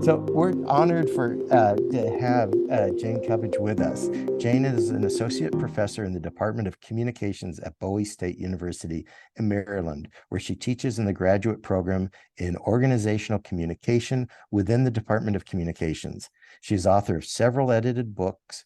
So we're honored to have Jayne Cubbage with us. Jayne is an associate professor in the Department of Communications at Bowie State University in Maryland, where she teaches in the graduate program in organizational communication within the Department of Communications. She's author of several edited books,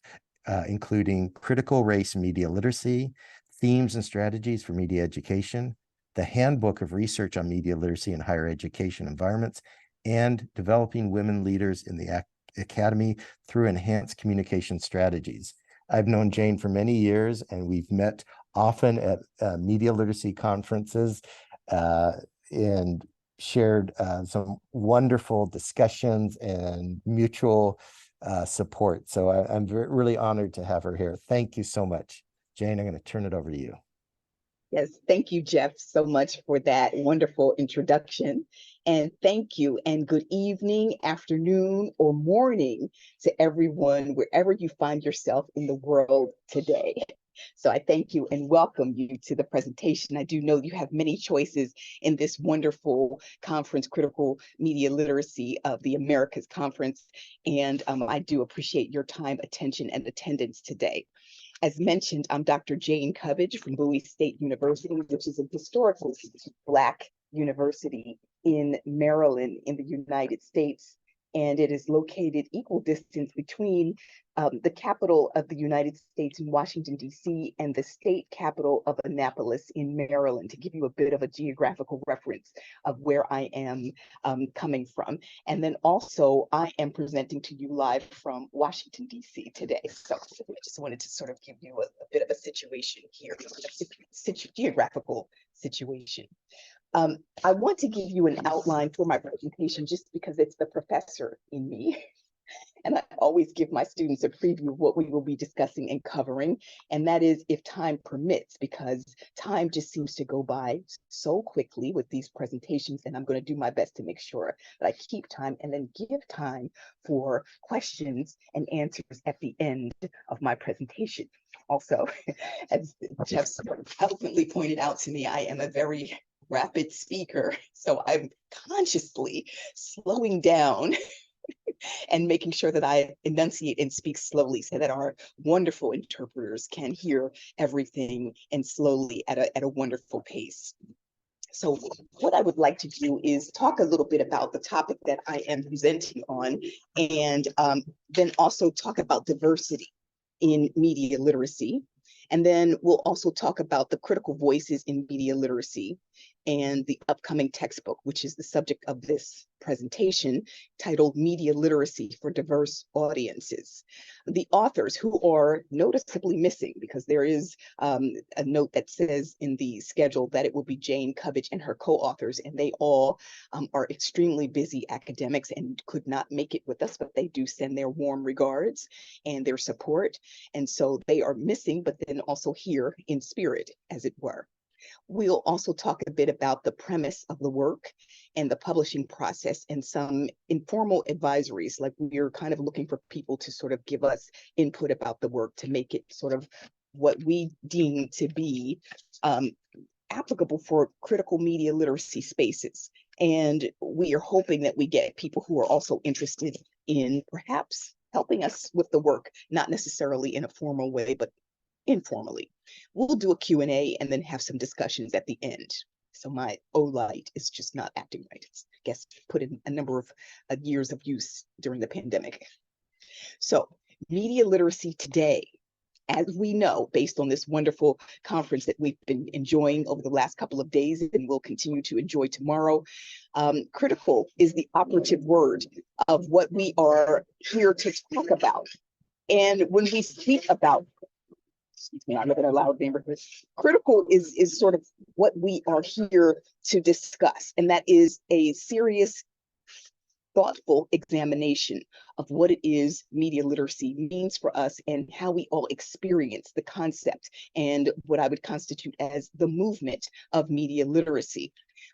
including Critical Race Media Literacy, Themes and Strategies for Media Education, the Handbook of Research on Media Literacy in Higher Education Environments, and Developing Women Leaders in the Academy through Enhanced Communication Strategies. I've known Jayne for many years, and we've met often at media literacy conferences and shared some wonderful discussions and mutual support. So I'm really honored to have her here. Thank you so much. Jayne, I'm going to turn it over to you. Yes, thank you, Jeff, so much for that wonderful introduction. And thank you, and good evening, afternoon, or morning to everyone, wherever you find yourself in the world today. So I thank you and welcome you to the presentation. I do know you have many choices in this wonderful conference, Critical Media Literacy of the Americas Conference, and I do appreciate your time, attention, and attendance today. As mentioned, I'm Dr. Jayne Cubbage from Bowie State University, which is a historically Black university in Maryland in the United States. And it is located equal distance between the capital of the United States in Washington, D.C., and the state capital of Annapolis in Maryland, to give you a bit of a geographical reference of where I am coming from. And then also, I am presenting to you live from Washington, D.C. today. So I just wanted to sort of give you a bit of a situation here, a geographical situation. I want to give you an outline for my presentation just because it's the professor in me. And I always give my students a preview of what we will be discussing and covering. And that is if time permits, because time just seems to go by so quickly with these presentations. And I'm going to do my best to make sure that I keep time and then give time for questions and answers at the end of my presentation. Also, as Jeff eloquently pointed out to me, I am a very rapid speaker. So I'm consciously slowing down and making sure that I enunciate and speak slowly so that our wonderful interpreters can hear everything and slowly at a wonderful pace. So what I would like to do is talk a little bit about the topic that I am presenting on, and then also talk about diversity in media literacy. And then we'll also talk about the critical voices in media literacy and the upcoming textbook, which is the subject of this presentation, titled Media Literacy for Diverse Audiences. The authors, who are noticeably missing, because there is a note that says in the schedule that it will be Jayne Cubbage and her co-authors, and they all are extremely busy academics and could not make it with us, but they do send their warm regards and their support. And so they are missing, but then also here in spirit, as it were. We'll also talk a bit about the premise of the work and the publishing process and some informal advisories, like we're kind of looking for people to sort of give us input about the work to make it sort of what we deem to be applicable for critical media literacy spaces. And we are hoping that we get people who are also interested in perhaps helping us with the work, not necessarily in a formal way, but informally. We'll do a Q&A and then have some discussions at the end. So my O-Light is just not acting right. It's, I guess, put in a number of years of use during the pandemic. So media literacy today, as we know, based on this wonderful conference that we've been enjoying over the last couple of days and will continue to enjoy tomorrow, critical is the operative word of what we are here to talk about. And when we speak about, excuse me, I live in a loud neighborhood. Critical is sort of what we are here to discuss, and that is a serious, thoughtful examination of what it is media literacy means for us and how we all experience the concept and what I would constitute as the movement of media literacy.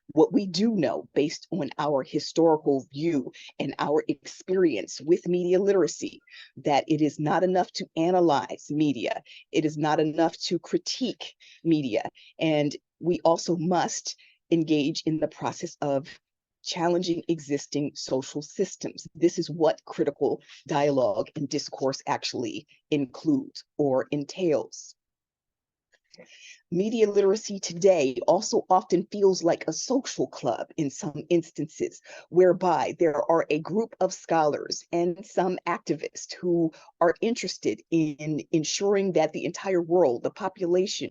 What we do know, based on our historical view and our experience with media literacy, that it is not enough to analyze media. It is not enough to critique media. And we also must engage in the process of challenging existing social systems. This is what critical dialogue and discourse actually includes or entails. Media literacy today also often feels like a social club in some instances, whereby there are a group of scholars and some activists who are interested in ensuring that the entire world, the population,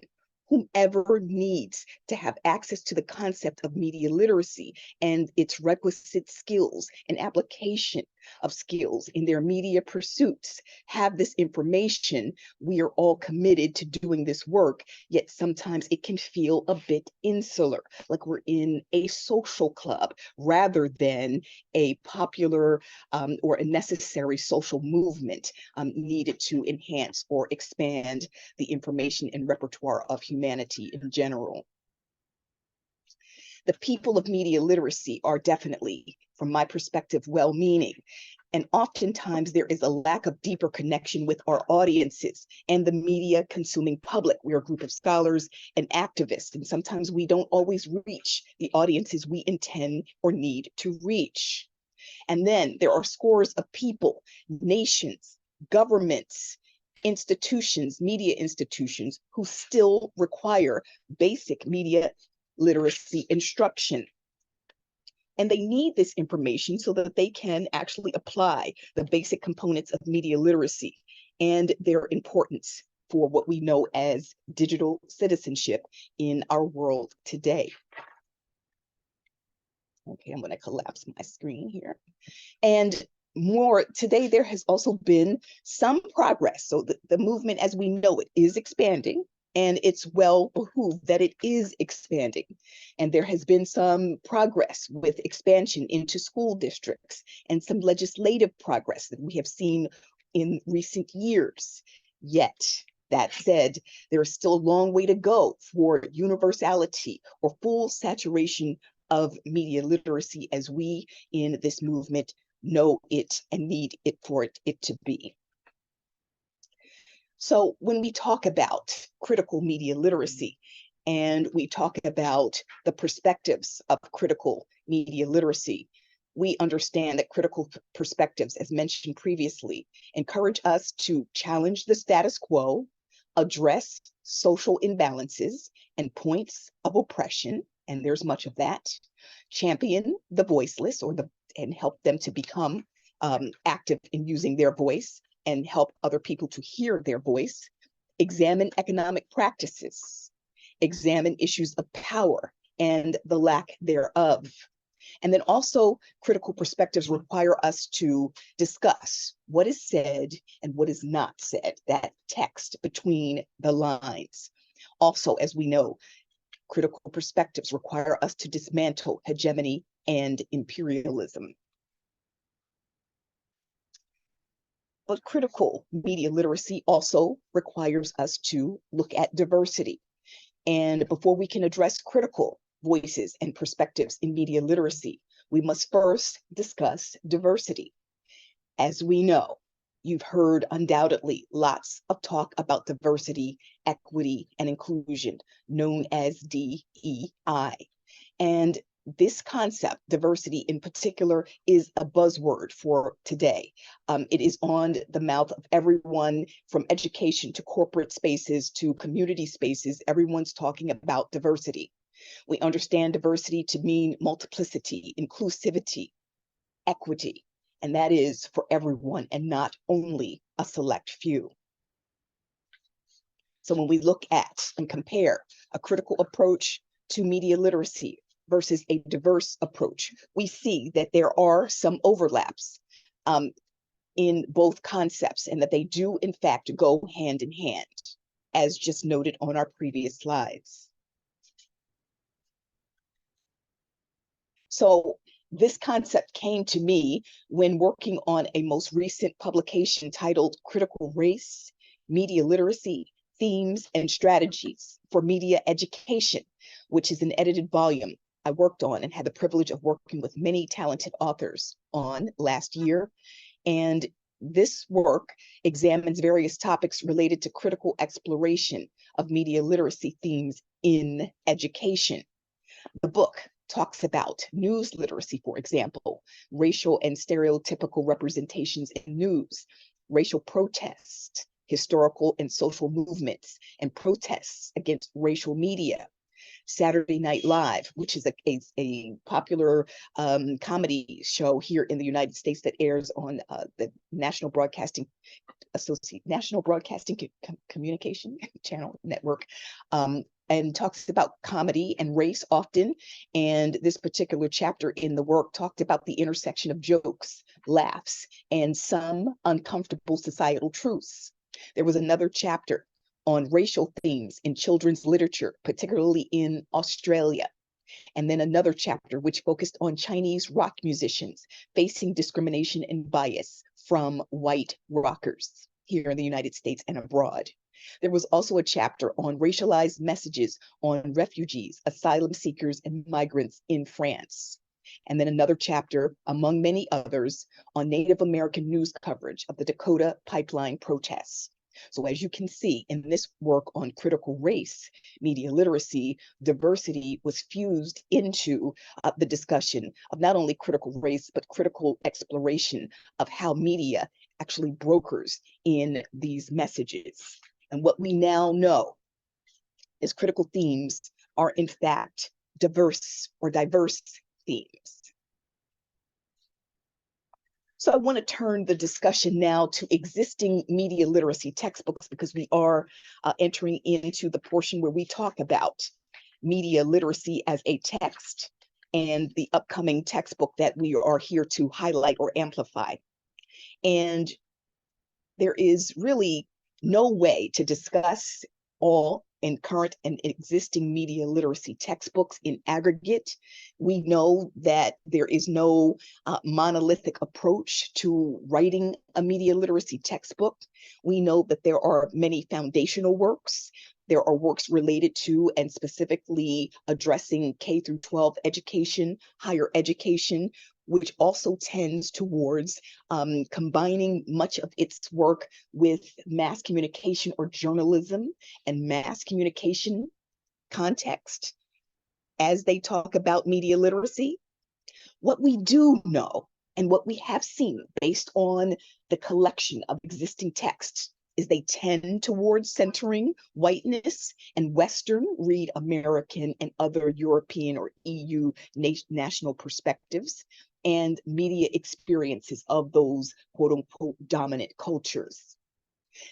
whomever needs to have access to the concept of media literacy and its requisite skills and application of skills in their media pursuits, have this information. We are all committed to doing this work, yet sometimes it can feel a bit insular, like we're in a social club rather than a popular or a necessary social movement needed to enhance or expand the information and repertoire of humanity in general. The people of media literacy are definitely, from my perspective, well-meaning. And oftentimes there is a lack of deeper connection with our audiences and the media consuming public. We're a group of scholars and activists, and sometimes we don't always reach the audiences we intend or need to reach. And then there are scores of people, nations, governments, institutions, media institutions, who still require basic media literacy instruction. And they need this information so that they can actually apply the basic components of media literacy and their importance for what we know as digital citizenship in our world today. Okay, I'm going to collapse my screen here. And more today, there has also been some progress. So the movement as we know it is expanding, and it's well behooved that it is expanding. And there has been some progress with expansion into school districts and some legislative progress that we have seen in recent years. Yet, that said, there is still a long way to go for universality or full saturation of media literacy as we in this movement know it and need it for it to be. So when we talk about critical media literacy and we talk about the perspectives of critical media literacy, we understand that critical perspectives, as mentioned previously, encourage us to challenge the status quo, address social imbalances and points of oppression, and there's much of that, champion the voiceless and help them to become active in using their voice and help other people to hear their voice, examine economic practices, examine issues of power and the lack thereof. And then also critical perspectives require us to discuss what is said and what is not said, that text between the lines. Also, as we know, critical perspectives require us to dismantle hegemony and imperialism. But critical media literacy also requires us to look at diversity. And before we can address critical voices and perspectives in media literacy, we must first discuss diversity. As we know, you've heard undoubtedly lots of talk about diversity, equity, and inclusion, known as DEI. And this concept, diversity in particular, is a buzzword for today. It is on the mouth of everyone, from education to corporate spaces to community spaces. Everyone's talking about diversity. We understand diversity to mean multiplicity, inclusivity, equity, and that is for everyone and not only a select few. So when we look at and compare a critical approach to media literacy versus a diverse approach, we see that there are some overlaps in both concepts and that they do in fact go hand in hand, as just noted on our previous slides. So this concept came to me when working on a most recent publication titled Critical Race, Media Literacy, Themes and Strategies for Media Education, which is an edited volume I worked on and had the privilege of working with many talented authors on last year. And this work examines various topics related to critical exploration of media literacy themes in education. The book talks about news literacy, for example, racial and stereotypical representations in news, racial protest, historical and social movements, and protests against racial media. Saturday Night Live, which is a popular comedy show here in the United States that airs on the National Broadcasting Communication Channel Network, and talks about comedy and race often. And this particular chapter in the work talked about the intersection of jokes, laughs, and some uncomfortable societal truths. There was another chapter on racial themes in children's literature, particularly in Australia. And then another chapter which focused on Chinese rock musicians facing discrimination and bias from white rockers here in the United States and abroad. There was also a chapter on racialized messages on refugees, asylum seekers, and migrants in France. And then another chapter, among many others, on Native American news coverage of the Dakota pipeline protests. So as you can see in this work on critical race, media literacy, diversity was fused into the discussion of not only critical race, but critical exploration of how media actually brokers in these messages. And what we now know is critical themes are in fact diverse themes. So I want to turn the discussion now to existing media literacy textbooks, because we are entering into the portion where we talk about media literacy as a text and the upcoming textbook that we are here to highlight or amplify. And there is really no way to discuss all in current and existing media literacy textbooks in aggregate. We know that there is no monolithic approach to writing a media literacy textbook. We know that there are many foundational works. There are works related to and specifically addressing K through 12 education, higher education, which also tends towards combining much of its work with mass communication or journalism and mass communication context as they talk about media literacy. What we do know and what we have seen based on the collection of existing texts is they tend towards centering whiteness and Western, read American and other European or EU national perspectives, and media experiences of those quote unquote dominant cultures.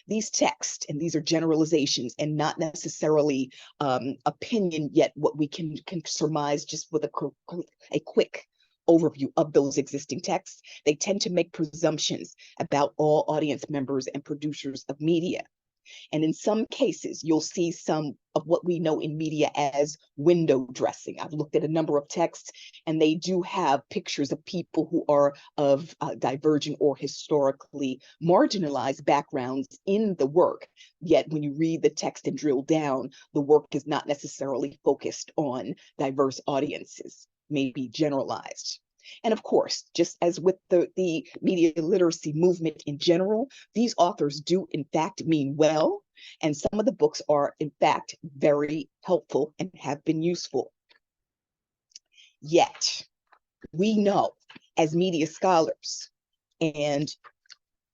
These texts, and these are generalizations and not necessarily opinion yet, what we can surmise just with a quick overview of those existing texts, they tend to make presumptions about all audience members and producers of media. And in some cases, you'll see some of what we know in media as window dressing. I've looked at a number of texts, and they do have pictures of people who are of divergent or historically marginalized backgrounds in the work. Yet when you read the text and drill down, the work is not necessarily focused on diverse audiences, maybe generalized. And of course, just as with the media literacy movement in general, these authors do in fact mean well, and some of the books are in fact very helpful and have been useful. Yet, we know as media scholars and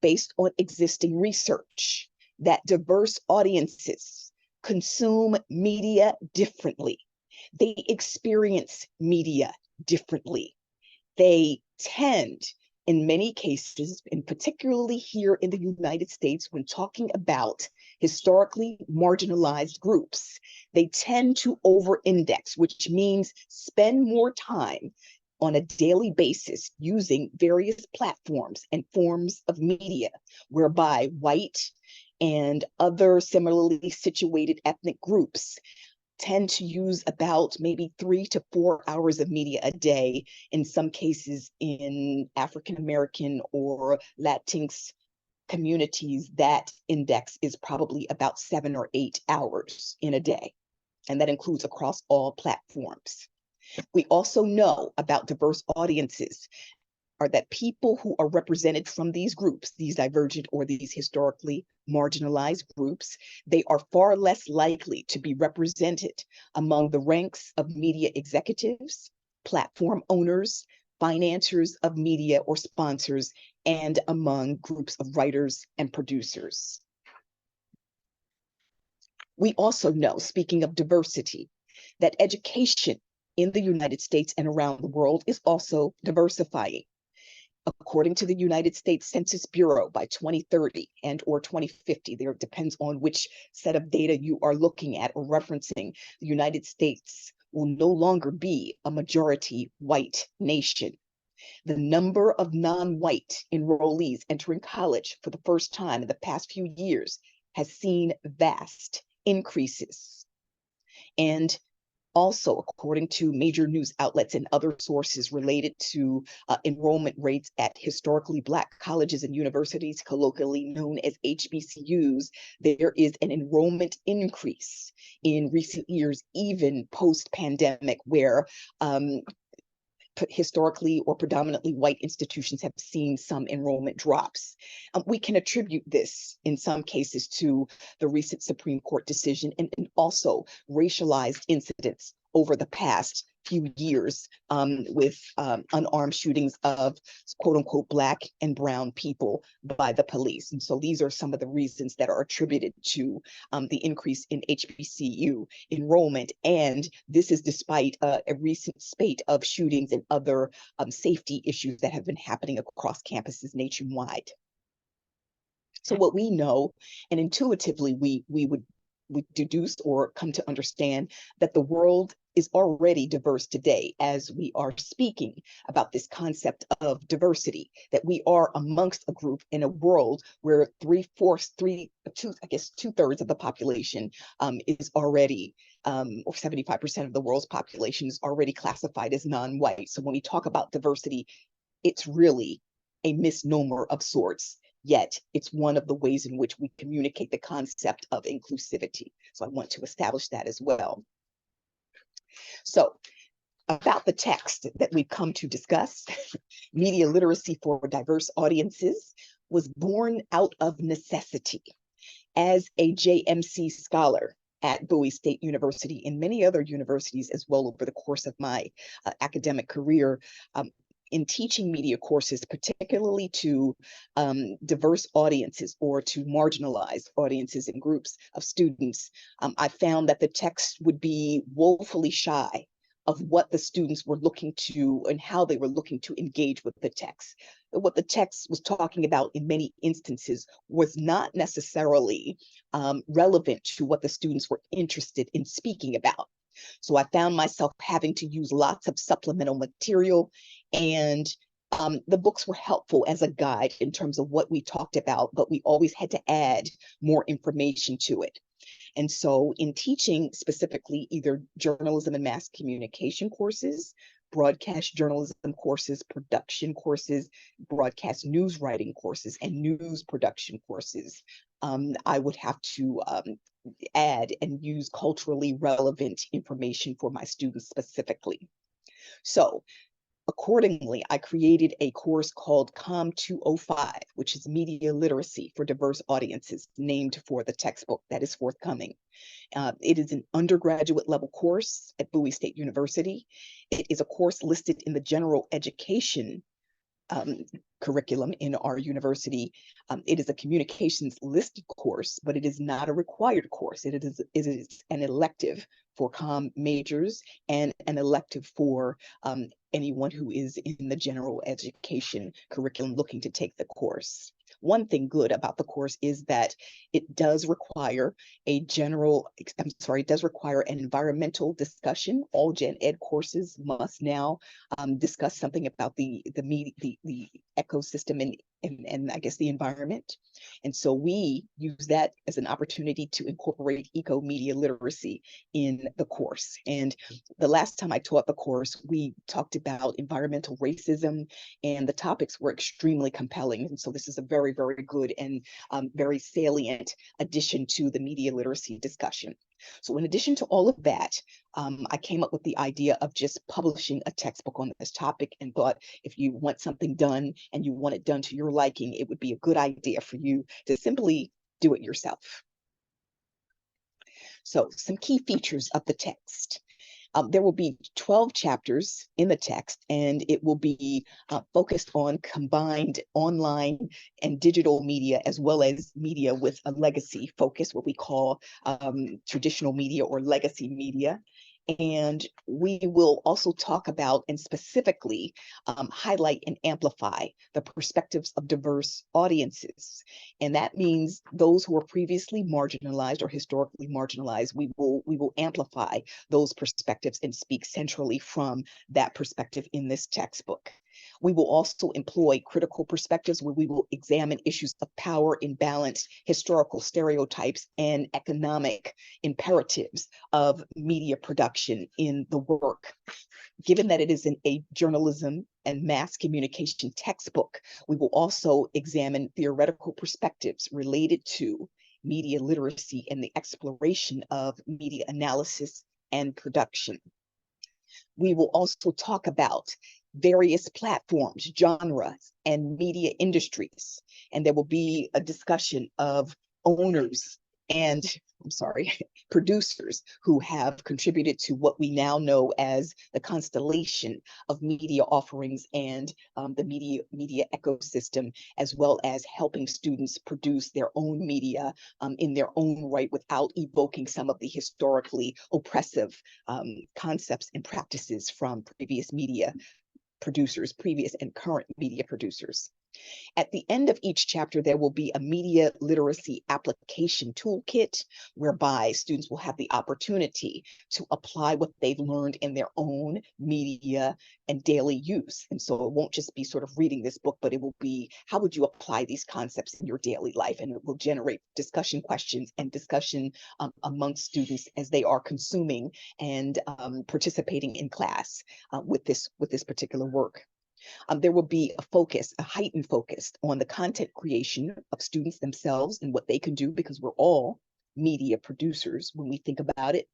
based on existing research that diverse audiences consume media differently. They experience media differently. They tend, in many cases, and particularly here in the United States, when talking about historically marginalized groups, they tend to over-index, which means spend more time on a daily basis using various platforms and forms of media, whereby white and other similarly situated ethnic groups tend to use about maybe 3 to 4 hours of media a day. In some cases in African American or Latinx communities, that index is probably about 7 or 8 hours in a day. And that includes across all platforms. We also know about diverse audiences are that people who are represented from these groups, these divergent or these historically marginalized groups, they are far less likely to be represented among the ranks of media executives, platform owners, financiers of media or sponsors, and among groups of writers and producers. We also know, speaking of diversity, that education in the United States and around the world is also diversifying. According to the United States Census Bureau, by 2030 and or 2050, there depends on which set of data you are looking at or referencing, the United States will no longer be a majority white nation. The number of non-white enrollees entering college for the first time in the past few years has seen vast increases. And also, according to major news outlets and other sources related to enrollment rates at historically Black colleges and universities, colloquially known as HBCUs, there is an enrollment increase in recent years, even post-pandemic, where historically or predominantly white institutions have seen some enrollment drops. We can attribute this in some cases to the recent Supreme Court decision and also racialized incidents over the past few years with unarmed shootings of quote unquote Black and brown people by the police. And so these are some of the reasons that are attributed to the increase in HBCU enrollment. And this is despite a recent spate of shootings and other safety issues that have been happening across campuses nationwide. So what we know, and intuitively we would deduce or come to understand that the world is already diverse today as we are speaking about this concept of diversity, that we are amongst a group in a world where two-thirds of the population is already, or 75% of the world's population is already classified as non-white. So when we talk about diversity, it's really a misnomer of sorts. Yet it's one of the ways in which we communicate the concept of inclusivity. So I want to establish that as well. So about the text that we've come to discuss, Media Literacy for Diverse Audiences was born out of necessity. As a JMC scholar at Bowie State University and many other universities as well over the course of my academic career, in teaching media courses, particularly to diverse audiences or to marginalized audiences and groups of students, I found that the text would be woefully shy of what the students were looking to and how they were looking to engage with the text. What the text was talking about in many instances was not necessarily relevant to what the students were interested in speaking about. So I found myself having to use lots of supplemental material, and the books were helpful as a guide in terms of what we talked about, but we always had to add more information to it. And so in teaching specifically either journalism and mass communication courses, broadcast journalism courses, production courses, broadcast news writing courses, and news production courses, I would have to add and use culturally relevant information for my students specifically. So accordingly, I created a course called COM 205, which is Media Literacy for Diverse Audiences, named for the textbook that is forthcoming. It is an undergraduate level course at Bowie State University. It is a course listed in the general education curriculum in our university. It is a communications listed course, but it is not a required course. It is an elective for comm majors and an elective for anyone who is in the general education curriculum looking to take the course. One thing good about the course is that it does require an environmental discussion. All gen ed courses must now discuss something about the ecosystem and I guess the environment. And so we use that as an opportunity to incorporate eco-media literacy in the course. And the last time I taught the course, we talked about environmental racism, and the topics were extremely compelling. And so this is a very, very good and very salient addition to the media literacy discussion. So in addition to all of that, I came up with the idea of just publishing a textbook on this topic, and thought if you want something done and you want it done to your liking, it would be a good idea for you to simply do it yourself. So some key features of the text. There will be 12 chapters in the text, and it will be focused on combined online and digital media, as well as media with a legacy focus, what we call traditional media or legacy media. And we will also talk about and specifically highlight and amplify the perspectives of diverse audiences. And that means those who were previously marginalized or historically marginalized, we will amplify those perspectives and speak centrally from that perspective in this textbook. We will also employ critical perspectives where we will examine issues of power imbalance, historical stereotypes, and economic imperatives of media production in the work. Given that it is a journalism and mass communication textbook, we will also examine theoretical perspectives related to media literacy and the exploration of media analysis and production. We will also talk about various platforms, genres, and media industries. And there will be a discussion of owners and, producers who have contributed to what we now know as the constellation of media offerings and the media ecosystem, as well as helping students produce their own media in their own right without evoking some of the historically oppressive concepts and practices from previous media producers, previous and current media producers. At the end of each chapter, there will be a media literacy application toolkit whereby students will have the opportunity to apply what they've learned in their own media and daily use. And so it won't just be sort of reading this book, but it will be, how would you apply these concepts in your daily life? And it will generate discussion questions and discussion amongst students as they are consuming and participating in class with this particular work. There will be a heightened focus on the content creation of students themselves and what they can do, because we're all media producers when we think about it.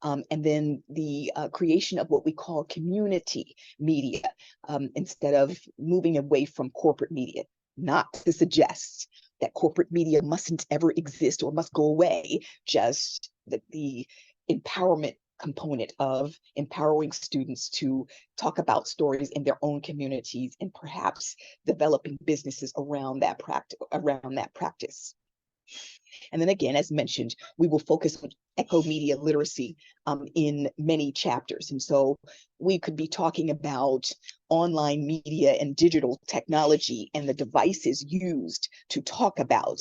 And then the creation of what we call community media, instead of moving away from corporate media. Not to suggest that corporate media mustn't ever exist or must go away, just that the empowerment component of empowering students to talk about stories in their own communities and perhaps developing businesses around that practice. And then again, as mentioned, we will focus on eco-media literacy in many chapters. And so we could be talking about online media and digital technology and the devices used to talk about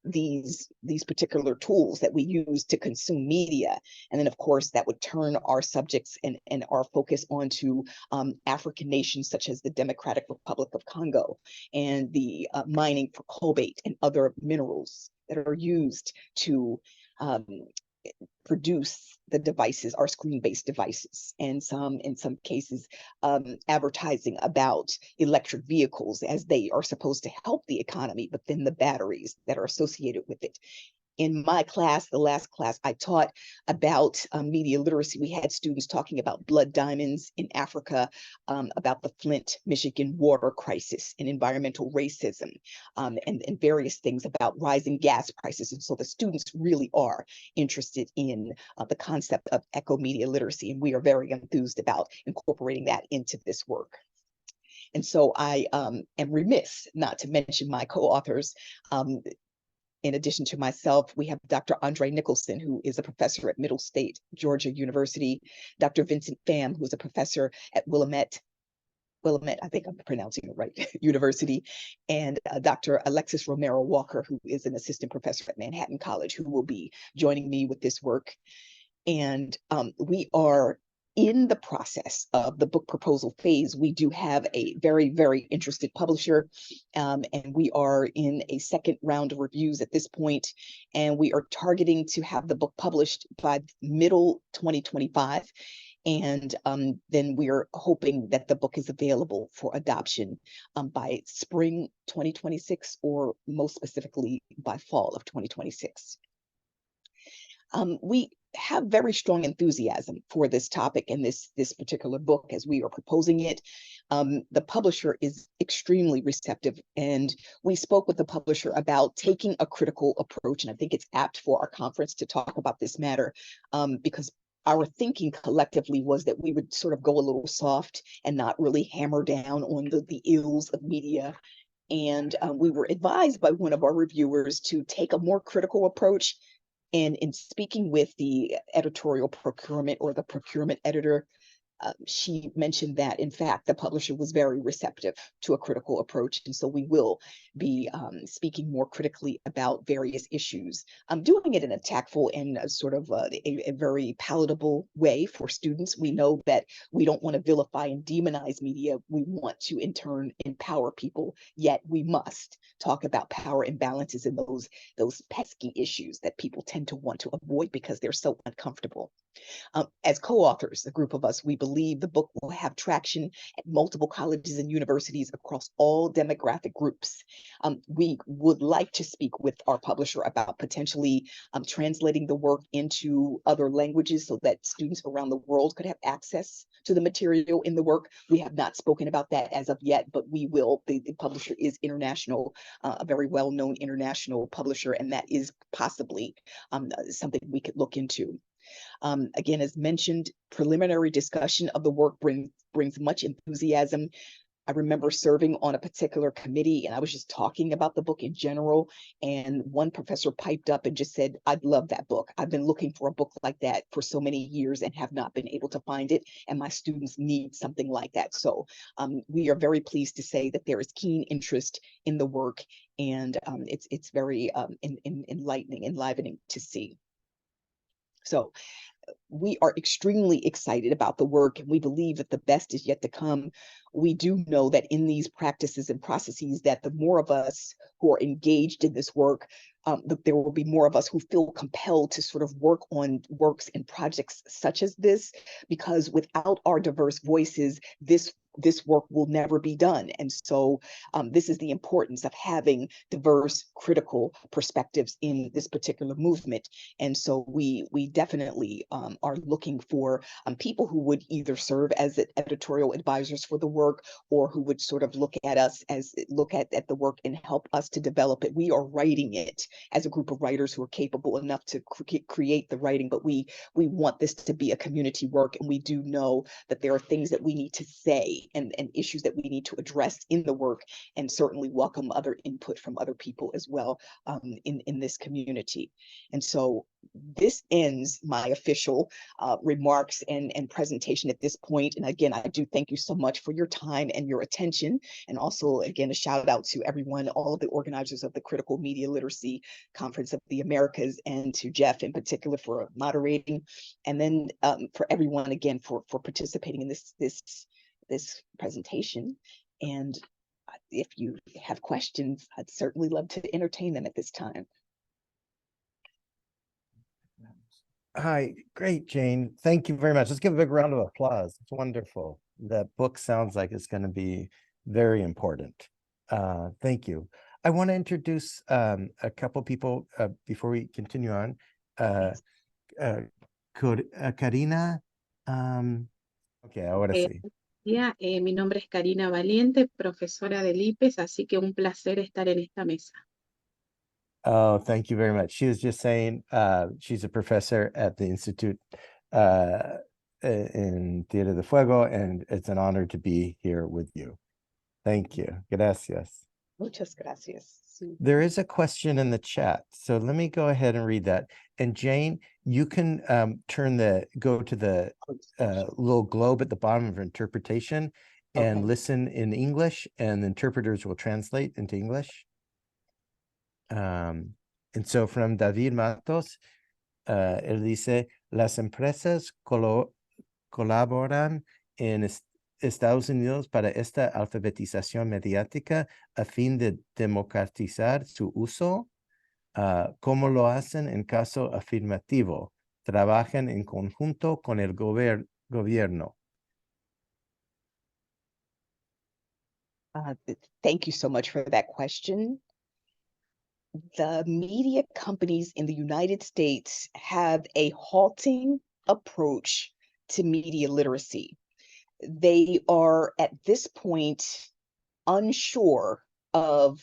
these particular tools that we use to consume media. And then, of course, that would turn our subjects and our focus onto African nations such as the Democratic Republic of Congo and the mining for cobalt and other minerals that are used to produce the devices, our screen-based devices, and in some cases, advertising about electric vehicles as they are supposed to help the economy, but then the batteries that are associated with it. In my class, the last class I taught about media literacy, we had students talking about blood diamonds in Africa, about the Flint, Michigan water crisis and environmental racism, and various things about rising gas prices. And so the students really are interested in the concept of eco-media literacy, and we are very enthused about incorporating that into this work. And so I am remiss not to mention my co-authors. In addition to myself, we have Dr. Andre Nicholson, who is a professor at Middle State, Georgia University, Dr. Vincent Pham, who is a professor at Willamette, I think I'm pronouncing it right, University, and Dr. Alexis Romero Walker, who is an assistant professor at Manhattan College, who will be joining me with this work. And we are in the process of the book proposal phase. We do have a very, very interested publisher, and we are in a second round of reviews at this point, and we are targeting to have the book published by middle 2025. And then we're hoping that the book is available for adoption by spring 2026, or most specifically by fall of 2026. We have very strong enthusiasm for this topic and this particular book as we are proposing it. The publisher is extremely receptive, and we spoke with the publisher about taking a critical approach, and I think it's apt for our conference to talk about this matter, because our thinking collectively was that we would sort of go a little soft and not really hammer down on the ills of media. And we were advised by one of our reviewers to take a more critical approach. And in speaking with the editorial procurement or the procurement editor, she mentioned that, in fact, the publisher was very receptive to a critical approach. And so we will be speaking more critically about various issues. Doing it in a tactful and sort of a very palatable way for students. We know that we don't want to vilify and demonize media. We want to, in turn, empower people, yet we must talk about power imbalances and those pesky issues that people tend to want to avoid because they're so uncomfortable. As co-authors, a group of us, we believe the book will have traction at multiple colleges and universities across all demographic groups. We would like to speak with our publisher about potentially translating the work into other languages so that students around the world could have access to the material in the work. We have not spoken about that as of yet, but we will. The publisher is international, a very well-known international publisher, and that is possibly something we could look into. Again, as mentioned, preliminary discussion of the work brings much enthusiasm. I remember serving on a particular committee and I was just talking about the book in general. And one professor piped up and just said, "I'd love that book. I've been looking for a book like that for so many years and have not been able to find it. And my students need something like that." So we are very pleased to say that there is keen interest in the work, and it's very enlivening to see. So we are extremely excited about the work, and we believe that the best is yet to come. We do know that in these practices and processes, that the more of us who are engaged in this work, there will be more of us who feel compelled to sort of work on works and projects such as this, because without our diverse voices, this work will never be done. And so this is the importance of having diverse, critical perspectives in this particular movement. And so we definitely are looking for people who would either serve as editorial advisors for the work, or who would sort of look at us as look at the work and help us to develop it. We are writing it as a group of writers who are capable enough to create the writing, but we want this to be a community work, and we do know that there are things that we need to say and issues that we need to address in the work, and certainly welcome other input from other people as well in this community. And so this ends my official remarks and presentation at this point. And again, I do thank you so much for your time and your attention. And also, again, a shout out to everyone, all of the organizers of the Critical Media Literacy Conference of the Americas, and to Jeff in particular for moderating. And then for everyone, again, for participating in this presentation. And if you have questions, I'd certainly love to entertain them at this time. Hi, great, Jayne. Thank you very much. Let's give a big round of applause. It's wonderful. That book sounds like it's going to be very important. Thank you. I want to introduce a couple people before we continue on. Karina. Okay, ahora sí. Mi nombre es Karina Valiente, profesora del I.P.E.S, así que un placer estar en esta mesa. Oh, thank you very much. She was just saying she's a professor at the Institute in Tierra de Fuego, and it's an honor to be here with you. Thank you. Gracias. Muchas gracias. There is a question in the chat, so let me go ahead and read that. And Jayne, you can go to the little globe at the bottom of interpretation and listen in English, and the interpreters will translate into English. And so from David Matos, él dice, las empresas colaboran en Estados Unidos para esta alfabetización mediática a fin de democratizar su uso. ¿Cómo lo hacen en caso afirmativo? ¿Trabajan en conjunto con el gobierno? Thank you so much for that question. The media companies in the United States have a halting approach to media literacy. They are at this point unsure of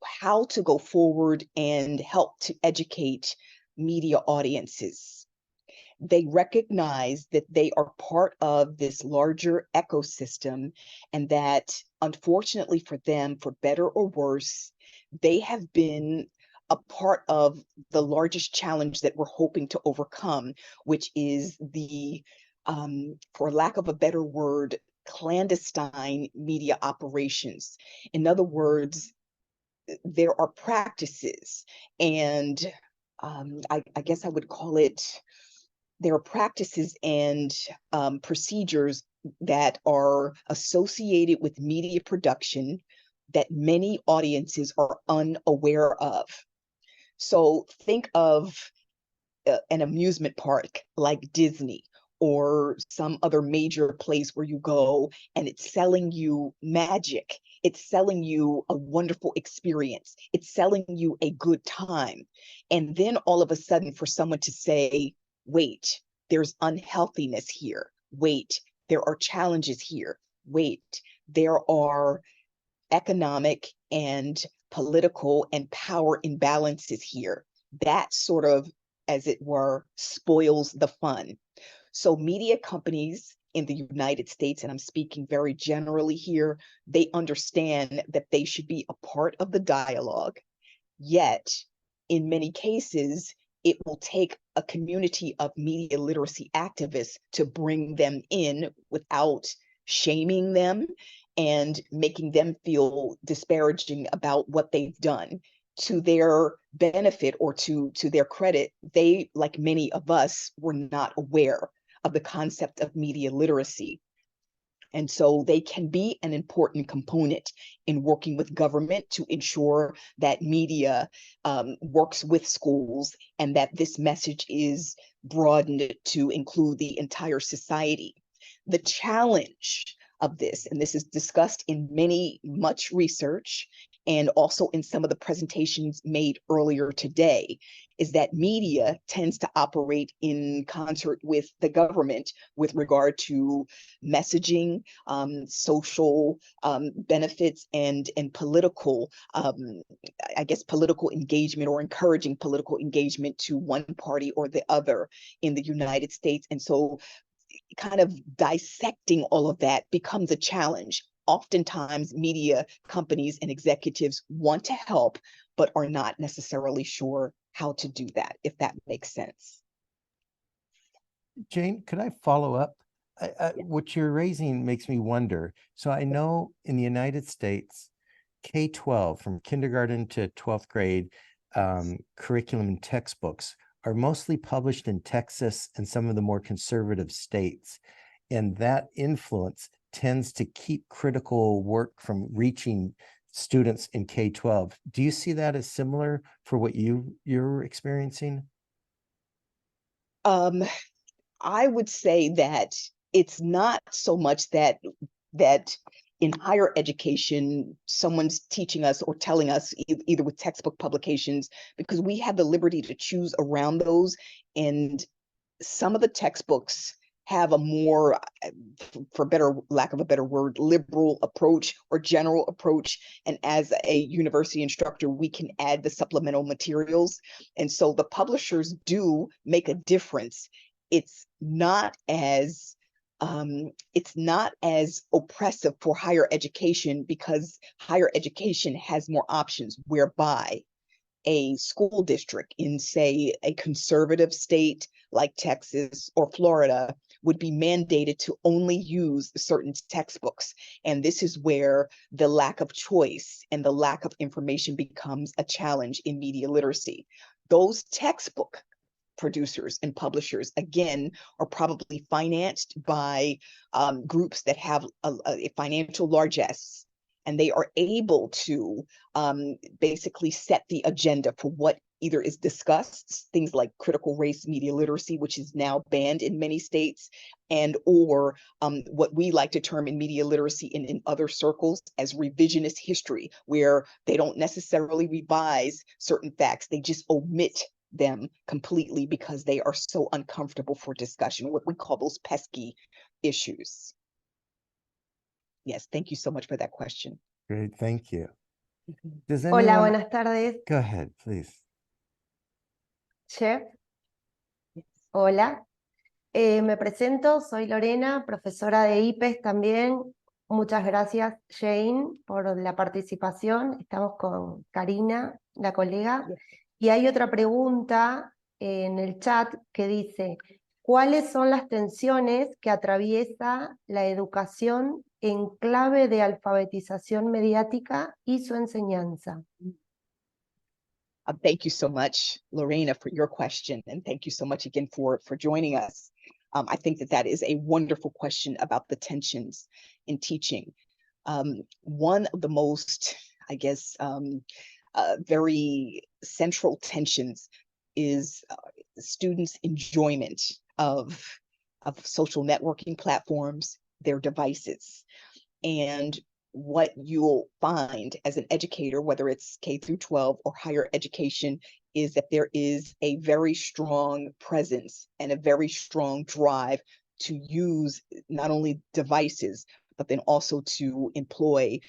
how to go forward and help to educate media audiences. They recognize that they are part of this larger ecosystem, and that unfortunately for them, for better or worse, they have been a part of the largest challenge that we're hoping to overcome, which is the, for lack of a better word, clandestine media operations. In other words, there are practices, and I guess I would call it, there are practices and procedures that are associated with media production that many audiences are unaware of. So think of an amusement park like Disney or some other major place where you go and it's selling you magic. It's selling you a wonderful experience. It's selling you a good time. And then all of a sudden, for someone to say, wait, there's unhealthiness here. Wait, there are challenges here. Wait, there are economic and political and power imbalances here. That sort of, as it were, spoils the fun. So media companies in the United States, and I'm speaking very generally here, they understand that they should be a part of the dialogue. Yet, in many cases, it will take a community of media literacy activists to bring them in without shaming them and making them feel disparaging about what they've done. To their benefit or to their credit, they, like many of us, were not aware of the concept of media literacy. And so they can be an important component in working with government to ensure that media works with schools and that this message is broadened to include the entire society. The challenge of this, and this is discussed in much research and also in some of the presentations made earlier today, is that media tends to operate in concert with the government with regard to messaging, social benefits, and political, I guess, political engagement, or encouraging political engagement to one party or the other in the United States. And so kind of dissecting all of that becomes a challenge. Oftentimes, media companies and executives want to help, but are not necessarily sure how to do that, if that makes sense. Jayne, could I follow up? What you're raising makes me wonder. So I know in the United States, K-12, from kindergarten to 12th grade, curriculum and textbooks are mostly published in Texas and some of the more conservative states. And that influence tends to keep critical work from reaching students in K-12. Do you see that as similar for what you're experiencing? I would say that it's not so much that in higher education, someone's teaching us or telling us either with textbook publications, because we have the liberty to choose around those. And some of the textbooks have a more, for better lack of a better word, liberal approach or general approach. And as a university instructor, we can add the supplemental materials. And so the publishers do make a difference. It's not as oppressive for higher education, because higher education has more options, whereby a school district in, say, a conservative state like Texas or Florida would be mandated to only use certain textbooks. And this is where the lack of choice and the lack of information becomes a challenge in media literacy. Those textbook producers and publishers, again, are probably financed by groups that have a financial largesse, and they are able to basically set the agenda for what either is discussed, things like critical race media literacy, which is now banned in many states, and or what we like to term in media literacy in other circles as revisionist history, where they don't necessarily revise certain facts, they just omit them completely because they are so uncomfortable for discussion, what we call those pesky issues. Yes, thank you so much for that question. Great, thank you. Does Hola, anyone... buenas tardes, Go ahead, please. Chef. Hola. Me presento, soy Lorena, profesora de I.P.E.S también. Muchas gracias, Jayne, por la participación. Estamos con Karina, la colega. Y hay otra pregunta en el chat que dice, ¿cuáles son las tensiones que atraviesa la educación en clave de alfabetización mediática y su enseñanza? Thank you so much, Lorena, for your question. And thank you so much again for joining us. I think that is a wonderful question about the tensions in teaching. One of the most, I guess, very central tensions is students' enjoyment of social networking platforms, their devices. And what you'll find as an educator, whether it's K through 12 or higher education, is that there is a very strong presence and a very strong drive to use not only devices, but then also to employ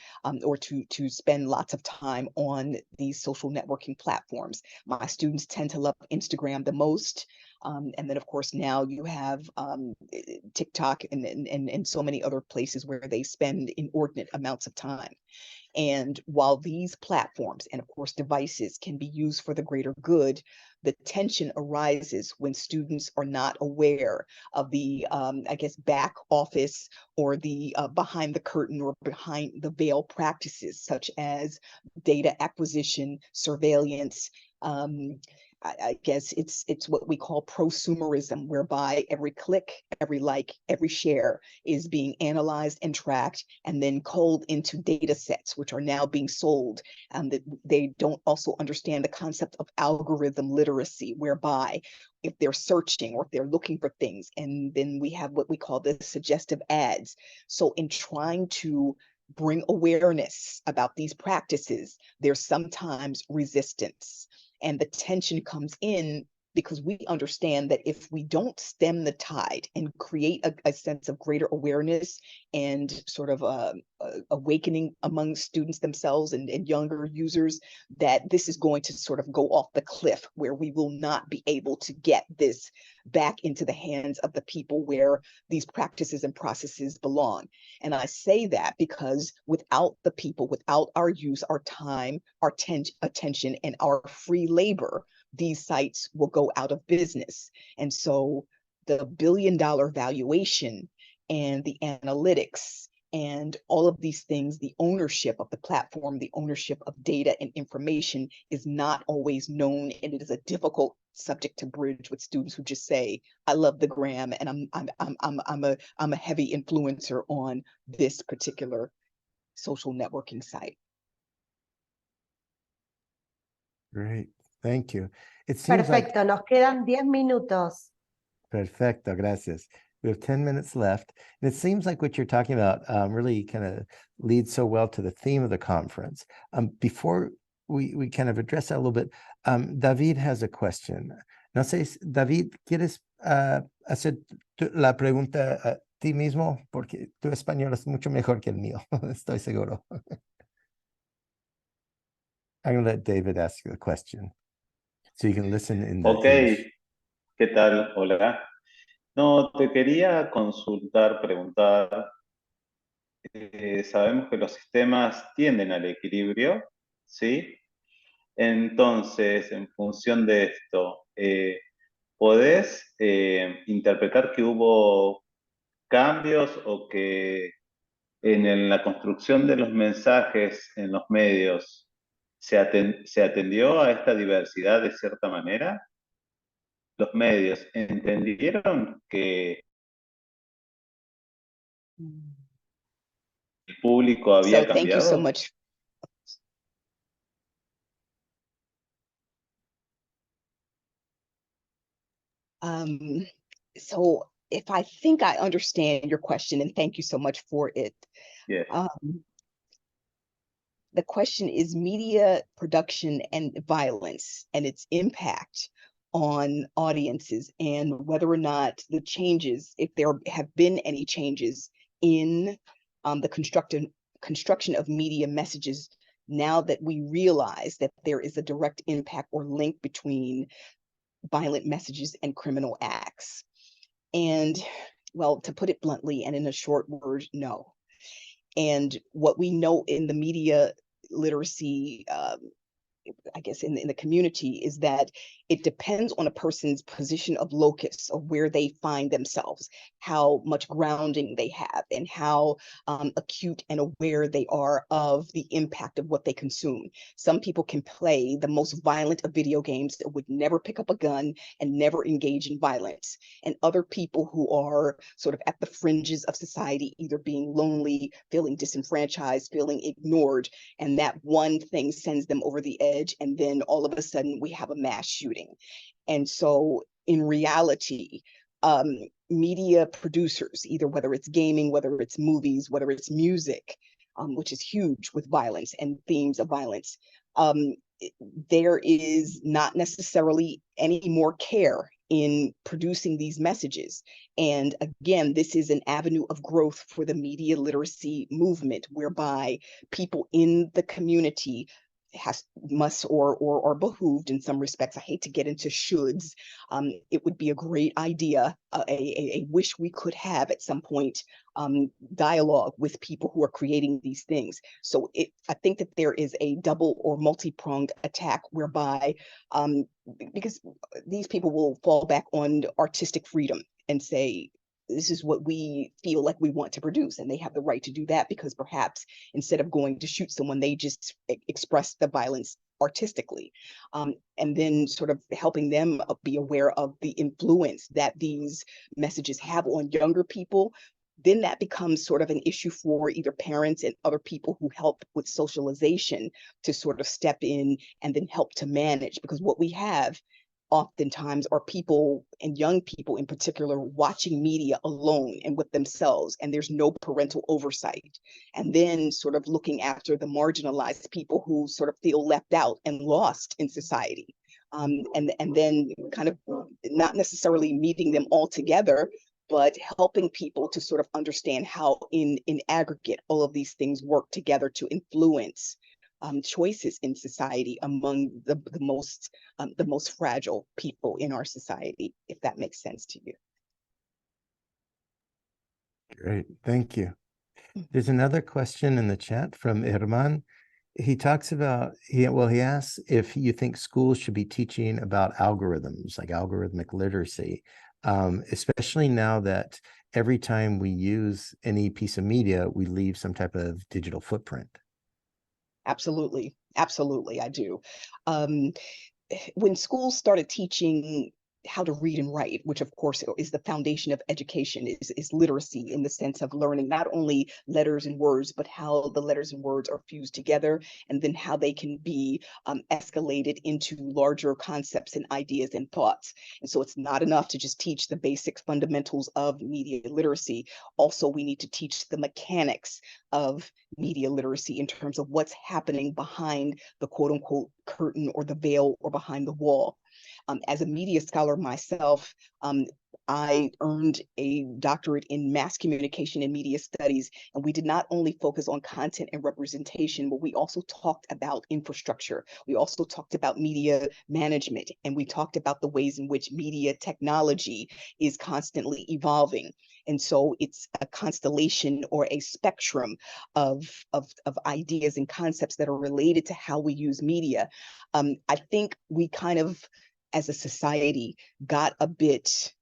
or to spend lots of time on these social networking platforms. My students tend to love Instagram the most. And then, of course, now you have TikTok and so many other places where they spend inordinate amounts of time. And while these platforms and, of course, devices can be used for the greater good, the tension arises when students are not aware of the, I guess, back office or the behind the curtain or behind the veil practices, such as data acquisition, surveillance, I guess it's what we call prosumerism, whereby every click, every like, every share is being analyzed and tracked and then culled into data sets, which are now being sold. That they don't also understand the concept of algorithm literacy, whereby if they're searching or if they're looking for things, and then we have what we call the suggestive ads. So in trying to bring awareness about these practices, there's sometimes resistance. And the tension comes in because we understand that if we don't stem the tide and create a sense of greater awareness and sort of awakening among students themselves and younger users, that this is going to sort of go off the cliff, where we will not be able to get this back into the hands of the people where these practices and processes belong. And I say that because without the people, without our use, our time, our attention, and our free labor, these sites will go out of business. And so the billion-dollar valuation and the analytics and all of these things, the ownership of the platform, the ownership of data and information is not always known, and it is a difficult subject to bridge with students who just say, "I love the gram, and I'm a heavy influencer on this particular social networking site." Great. Thank you. It seems Perfecto, nos quedan 10 minutos. Perfecto, gracias. We have 10 minutes left. And it seems like what you're talking about really kind of leads so well to the theme of the conference. Before we kind of address that a little bit, David has a question. No sé, David, ¿quieres hacer la pregunta a ti mismo? Porque tu español es mucho mejor que el mío, estoy seguro. I'm going to let David ask you the question so you can listen in the English. ¿Qué tal? Hola. No, te quería consultar, preguntar. Sabemos que los sistemas tienden al equilibrio, ¿sí? Entonces, en función de esto, ¿podés interpretar que hubo cambios o que en la construcción de los mensajes en los medios se atendió a esta diversidad de cierta manera? ¿Los medios entendieron que el público había So thank you so cambiado? much. So if I think I understand your question, and thank you so much for it. Yes. The question is media production and violence and its impact on audiences, and whether or not the changes, if there have been any changes in the construction of media messages, now that we realize that there is a direct impact or link between violent messages and criminal acts. And well, to put it bluntly and in a short word, no. And what we know in the media literacy, I guess in the community, is that it depends on a person's position of locus, of where they find themselves, how much grounding they have, and how acute and aware they are of the impact of what they consume. Some people can play the most violent of video games that would never pick up a gun and never engage in violence. And other people who are sort of at the fringes of society, either being lonely, feeling disenfranchised, feeling ignored, and that one thing sends them over the edge, and then all of a sudden we have a mass shooting. And so in reality, media producers, either whether it's gaming, whether it's movies, whether it's music, which is huge with violence and themes of violence, there is not necessarily any more care in producing these messages. And again, this is an avenue of growth for the media literacy movement, whereby people in the community must or behooved in some respects. I hate to get into shoulds. It would be a great idea, a wish we could have at some point, dialogue with people who are creating these things. So I think that there is a double or multi-pronged attack, whereby because these people will fall back on artistic freedom and say, this is what we feel like we want to produce, and they have the right to do that, because perhaps instead of going to shoot someone, they just express the violence artistically, and then sort of helping them be aware of the influence that these messages have on younger people. Then that becomes sort of an issue for either parents and other people who help with socialization to sort of step in and then help to manage, because what we have oftentimes are people, and young people in particular, watching media alone and with themselves, and there's no parental oversight. And then sort of looking after the marginalized people who sort of feel left out and lost in society. And then kind of not necessarily meeting them all together, but helping people to sort of understand how in aggregate all of these things work together to influence choices in society among the most fragile people in our society, if that makes sense to you. Great, thank you. There's another question in the chat from Irman. He talks about, he asks if you think schools should be teaching about algorithms, like algorithmic literacy, especially now that every time we use any piece of media, we leave some type of digital footprint. Absolutely, absolutely, I do. When schools started teaching how to read and write, which of course is the foundation of education, is literacy, in the sense of learning not only letters and words, but how the letters and words are fused together, and then how they can be escalated into larger concepts and ideas and thoughts. And so it's not enough to just teach the basic fundamentals of media literacy. Also, we need to teach the mechanics of media literacy in terms of what's happening behind the quote unquote curtain or the veil or behind the wall. As a media scholar myself, I earned a doctorate in mass communication and media studies, and we did not only focus on content and representation, but we also talked about infrastructure. We also talked about media management, and we talked about the ways in which media technology is constantly evolving. And so it's a constellation or a spectrum of ideas and concepts that are related to how we use media. I think we kind of, as a society, got a bit,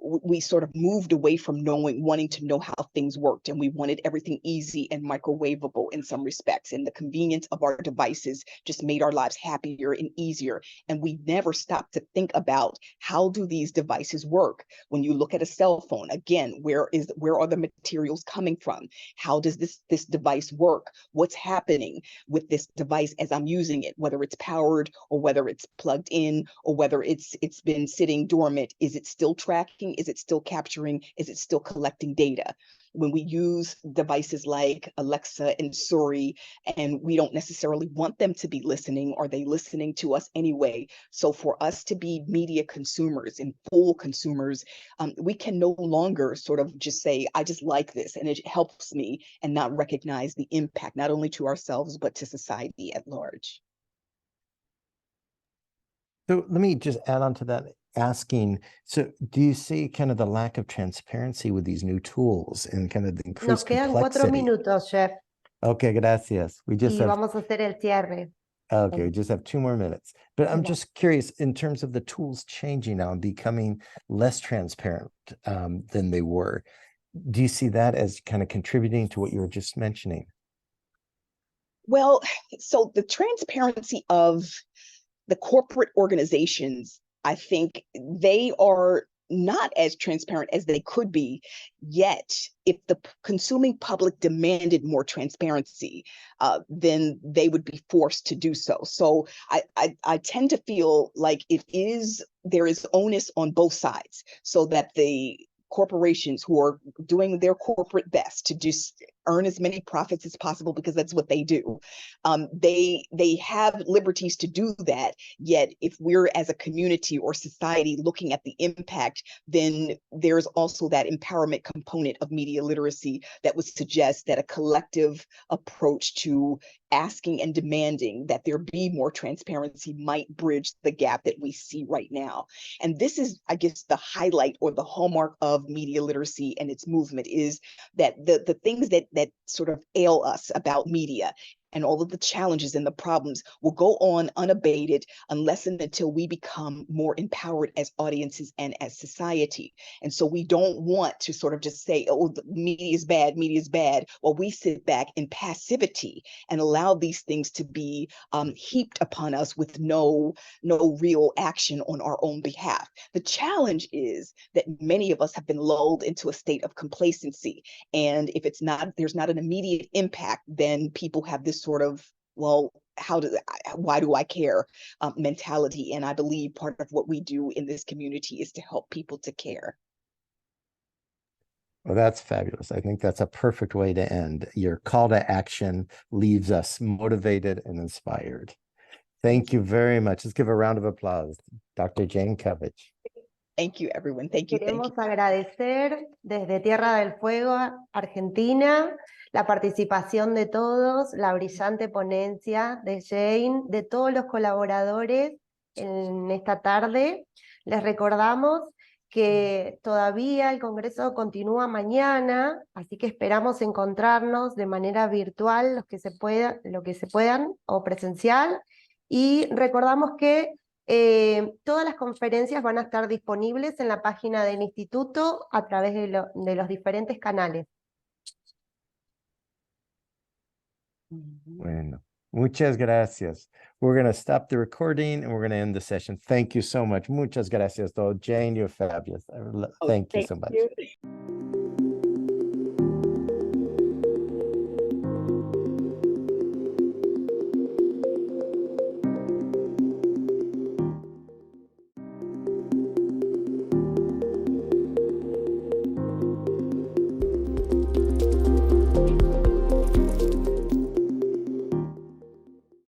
we sort of moved away from wanting to know how things worked, and we wanted everything easy and microwavable in some respects, and the convenience of our devices just made our lives happier and easier. And we never stopped to think about, how do these devices work? When you look at a cell phone, again, where are the materials coming from? How does this device work? What's happening with this device as I'm using it, whether it's powered or whether it's plugged in or whether it's been sitting dormant? Is it still tracking? Is it still capturing? Is it still collecting data? When we use devices like Alexa and Siri, and we don't necessarily want them to be listening, are they listening to us anyway? So for us to be media consumers and full consumers, we can no longer sort of just say, I just like this and it helps me, and not recognize the impact, not only to ourselves, but to society at large. So let me just add on to that. asking, so do you see kind of the lack of transparency with these new tools and kind of the Nos increased quedan 4 complexity? minutos, Jeff, Okay, gracias. We just y have, vamos a hacer el cierre. okay, we just have 2 more minutes. But I'm Okay. just curious, in terms of the tools changing now and becoming less transparent than they were, do you see that as kind of contributing to what you were just mentioning? Well, so the transparency of the corporate organizations, I think they are not as transparent as they could be. Yet, if the consuming public demanded more transparency, then they would be forced to do so. So I tend to feel like there is onus on both sides, so that the corporations who are doing their corporate best to just earn as many profits as possible, because that's what they do, they have liberties to do that. Yet if we're, as a community or society, looking at the impact, then there's also that empowerment component of media literacy that would suggest that a collective approach to asking and demanding that there be more transparency might bridge the gap that we see right now. And this is, I guess, the highlight or the hallmark of media literacy and its movement, is that the things that sort of ail us about media and all of the challenges and the problems will go on unabated unless and until we become more empowered as audiences and as society. And so we don't want to sort of just say, oh, the media is bad, while we sit back in passivity and allow these things to be heaped upon us with no real action on our own behalf. The challenge is that many of us have been lulled into a state of complacency. And if there's not an immediate impact, then people have this sort of, well, why do I care mentality. And I believe part of what we do in this community is to help people to care. Well, that's fabulous. I think that's a perfect way to end. Your call to action leaves us motivated and inspired. Thank you very much. Let's give a round of applause. Dr. Jayne Cubbage. Thank you, everyone. Thank you. Queremos agradecer desde Tierra del Fuego, Argentina, la participación de todos, la brillante ponencia de Jayne, de todos los colaboradores en esta tarde. Les recordamos que todavía el Congreso continúa mañana, así que esperamos encontrarnos de manera virtual lo que se puedan, o presencial, y recordamos que todas las conferencias van a estar disponibles en la página del instituto a través de los diferentes canales. Bueno, muchas gracias. We're going to stop the recording and we're going to end the session. Thank you so much. Muchas gracias, though. Jayne, you're fabulous. Thank you so much.